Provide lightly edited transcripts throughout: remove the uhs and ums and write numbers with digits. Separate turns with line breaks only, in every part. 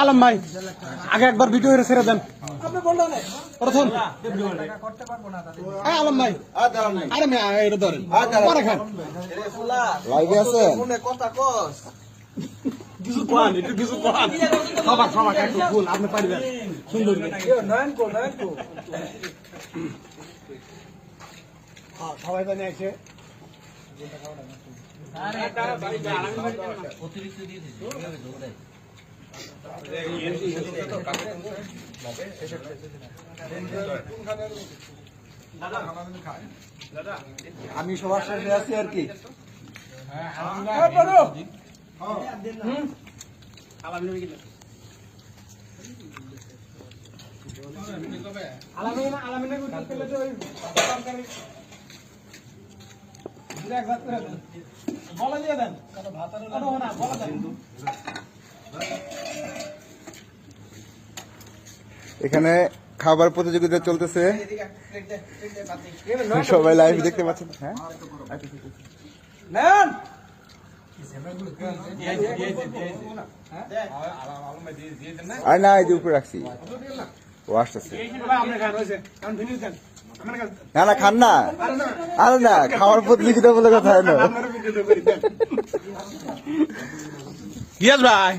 আলম ভাই আগে একবার ভিডিও ছেড়ে দেন প্রথম আলম ভাই আরে এটা ধরেন পরে খান
লাইভে আছে
কিছু কোয়ান একটু কিছু কোয়ান সবার সবার একটু ফুল আপনি পারবেন সুন্দর সবাই জানে আছে
অতিরিক্ত দিয়ে দিচ্ছি
আমি সবার শেষে আছি আর কি
বলা দিয়ে দেন
এখানে খাবার প্রতিযোগিতা চলতেছে সবাই লাইভ দেখতে পাচ্ছেন হ্যাঁ আর না এই যে উপরে রাখছি ও আসতেছে না না খান না আরে না খাওয়ার প্রতিযোগিতা বলে কথা হয় না
ইয়াস ভাই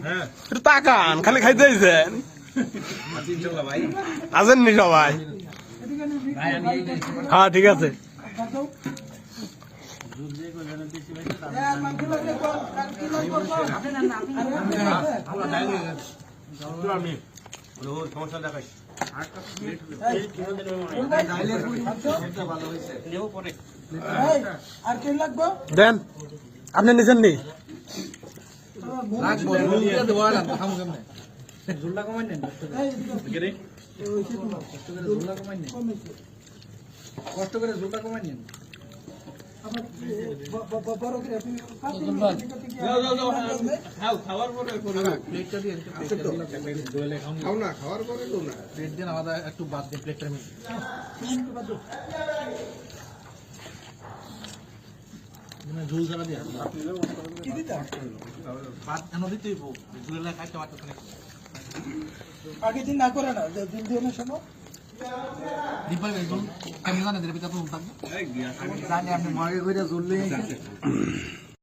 একটু তাকান খালি খাইতে দিয়েছেন আসেননি সবাই হ্যাঁ ঠিক আছে দেন আপনি নিছেন নি
কষ্ট করে ঝোলটা কমাই নেন প্লেট দেন আমাদের একটু বাদ দিয়ে প্লেটটা ঝুল ছাড়া দিয়ে ভাত কেন দিতেই ঝুলের খাইতে পারতো
আগে দিন না করে না দিন দিয়ে সময়
দীপাল আমি জানি ভিতরে থাকবো জানি আপনি মগে করে ঝুললে